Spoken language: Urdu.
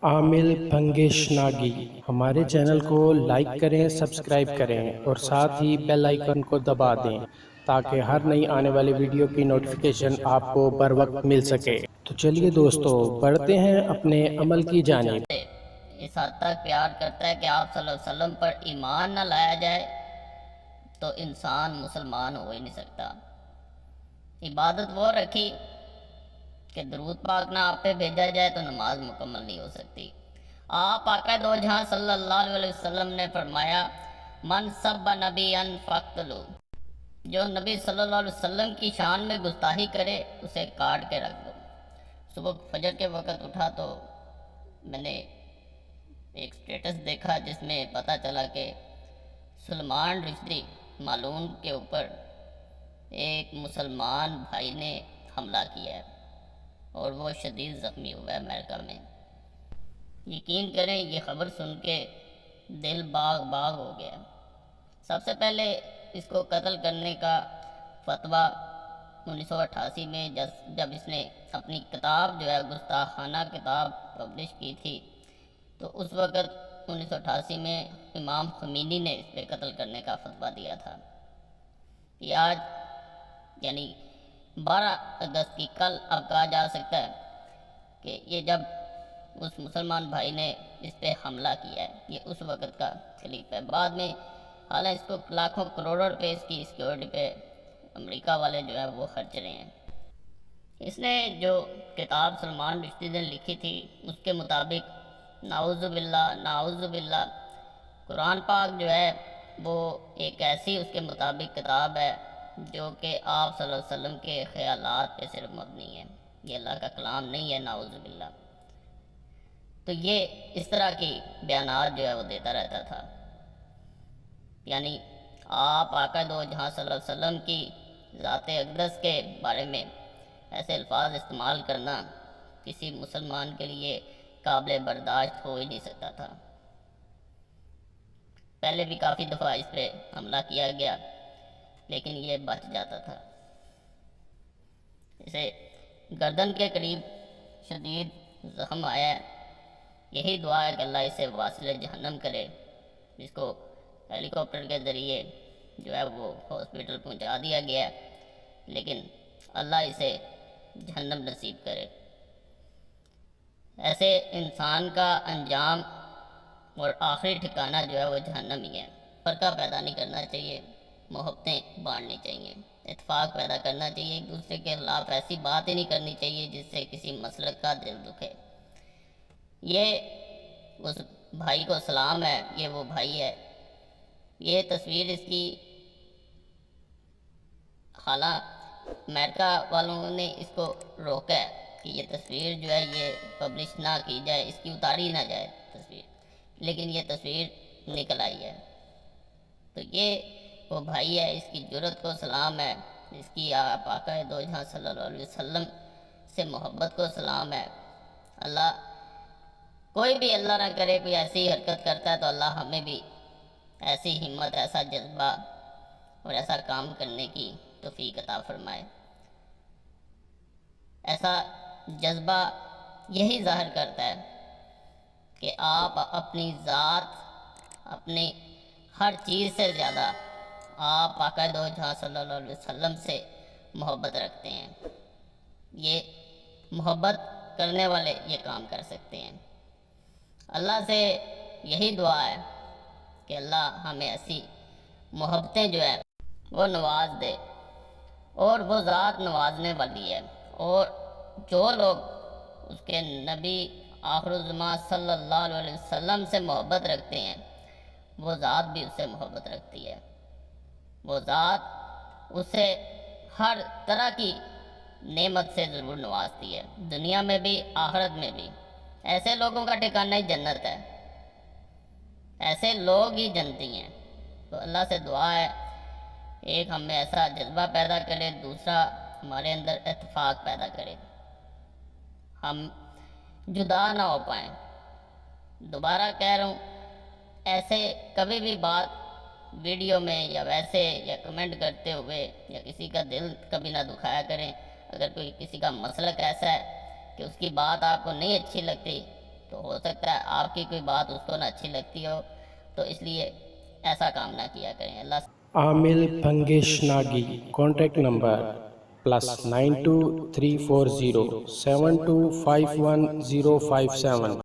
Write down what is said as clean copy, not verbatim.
عامل بھنگیش ناگی ہمارے چینل کو لائک کریں، سبسکرائب کریں اور ساتھ ہی بیل آئیکن کو دبا دیں تاکہ ہر نئی آنے والی ویڈیو کی نوٹیفیکیشن آپ کو بر وقت مل سکے۔ تو چلیے دوستو، بڑھتے ہیں اپنے عمل کی جانب۔ اس حد تک پیار کرتا ہے کہ آپ صلی اللہ علیہ وسلم پر ایمان نہ لایا جائے تو انسان مسلمان ہو ہی نہیں سکتا۔ عبادت وہ رکھی کہ درود پاک نہ آپ پہ بھیجا جائے تو نماز مکمل نہیں ہو سکتی۔ آپ آقا دو جہاں صلی اللہ علیہ وسلم نے فرمایا، من سب نبی فقتلو، جو نبی صلی اللہ علیہ وسلم کی شان میں گستاخی کرے اسے کاٹ کے رکھ دو۔ صبح فجر کے وقت اٹھا تو میں نے ایک سٹیٹس دیکھا جس میں پتہ چلا کہ سلمان رشدی معلوم کے اوپر ایک مسلمان بھائی نے حملہ کیا ہے اور وہ شدید زخمی ہوا ہے امریکہ میں۔ یقین کریں یہ خبر سن کے دل باغ باغ ہو گیا۔ سب سے پہلے اس کو قتل کرنے کا فتویٰ 1988 میں جب اس نے اپنی کتاب جو ہے گستاخانہ کتاب پبلش کی تھی، تو اس وقت 1988 میں امام خمینی نے اس پہ قتل کرنے کا فتویٰ دیا تھا۔ یہ آج یعنی 12 اگست کی کل اب کہا جا سکتا ہے کہ یہ جب اس مسلمان بھائی نے اس پہ حملہ کیا ہے، یہ اس وقت کا کلپ ہے۔ بعد میں حالانکہ اس کو لاکھوں کروڑوں روپے اس کی سیکیورٹی پہ امریکہ والے جو ہے وہ خرچ رہے ہیں۔ اس نے جو کتاب سلمان رشدی نے لکھی تھی اس کے مطابق نعوذ باللہ نعوذ باللہ قرآن پاک جو ہے وہ ایک ایسی اس کے مطابق کتاب ہے جو کہ آپ صلی اللہ علیہ وسلم کے خیالات پہ صرف مبنی ہے، یہ اللہ کا کلام نہیں ہے، نعوذ باللہ۔ تو یہ اس طرح کی بیانات جو ہے وہ دیتا رہتا تھا۔ یعنی آپ آقا دو جہاں صلی اللہ علیہ وسلم کی ذات اقدس کے بارے میں ایسے الفاظ استعمال کرنا کسی مسلمان کے لیے قابل برداشت ہو ہی نہیں سکتا تھا۔ پہلے بھی کافی دفعہ اس پہ حملہ کیا گیا لیکن یہ بچ جاتا تھا۔ اسے گردن کے قریب شدید زخم آیا ہے، یہی دعا ہے کہ اللہ اسے واصل جہنم کرے۔ اس کو ہیلی کاپٹر کے ذریعے جو ہے وہ ہاسپٹل پہنچا دیا گیا ہے، لیکن اللہ اسے جہنم نصیب کرے۔ ایسے انسان کا انجام اور آخری ٹھکانہ جو ہے وہ جہنم ہی ہے۔ فرقہ پیدا نہیں کرنا چاہیے، محبتیں بانٹنی چاہیے، اتفاق پیدا کرنا چاہیے، ایک دوسرے کے خلاف ایسی بات ہی نہیں کرنی چاہیے جس سے کسی مسلک کا دل دکھے۔ یہ اس بھائی کو سلام ہے، یہ وہ بھائی ہے۔ یہ تصویر اس کی خالہ امریکہ والوں نے اس کو روکا ہے کہ یہ تصویر جو ہے یہ پبلش نہ کی جائے، اس کی اتاری نہ جائے تصویر، لیکن یہ تصویر نکل آئی ہے۔ تو یہ وہ بھائی ہے، اس کی جرأت کو سلام ہے، اس کی آپ آقا دو جہاں صلی اللہ علیہ وسلم سے محبت کو سلام ہے۔ اللہ کوئی بھی اللہ نہ کرے کوئی ایسی حرکت کرتا ہے تو اللہ ہمیں بھی ایسی ہمت، ایسا جذبہ اور ایسا کام کرنے کی توفیق عطا فرمائے۔ ایسا جذبہ یہی ظاہر کرتا ہے کہ آپ اپنی ذات، اپنی ہر چیز سے زیادہ آپ آقا دو جہاں صلی اللہ علیہ وسلم سے محبت رکھتے ہیں۔ یہ محبت کرنے والے یہ کام کر سکتے ہیں۔ اللہ سے یہی دعا ہے کہ اللہ ہمیں ایسی محبتیں جو ہے وہ نواز دے، اور وہ ذات نوازنے والی ہے، اور جو لوگ اس کے نبی آخر الزمان صلی اللہ علیہ وسلم سے محبت رکھتے ہیں وہ ذات بھی اس سے محبت رکھتی ہے۔ وہ ذات اسے ہر طرح کی نعمت سے ضرور نوازتی ہے، دنیا میں بھی آخرت میں بھی۔ ایسے لوگوں کا ٹھکانہ ہی جنت ہے، ایسے لوگ ہی جنتی ہیں۔ تو اللہ سے دعا ہے ایک ہم میں ایسا جذبہ پیدا کرے، دوسرا ہمارے اندر اتفاق پیدا کرے، ہم جدا نہ ہو پائیں۔ دوبارہ کہہ رہا ہوں، ایسے کبھی بھی بات ویڈیو میں یا ویسے یا کمنٹ کرتے ہوئے یا کسی کا دل کبھی نہ دکھایا کریں۔ اگر کوئی کسی کا مسلک ایسا ہے کہ اس کی بات آپ کو نہیں اچھی لگتی تو ہو سکتا ہے آپ کی کوئی بات اس کو نہ اچھی لگتی ہو، تو اس لیے ایسا کام نہ کیا کریں۔ اللہ عامل بھنگیش ناگی، کانٹیکٹ نمبر +92 340 7251 057۔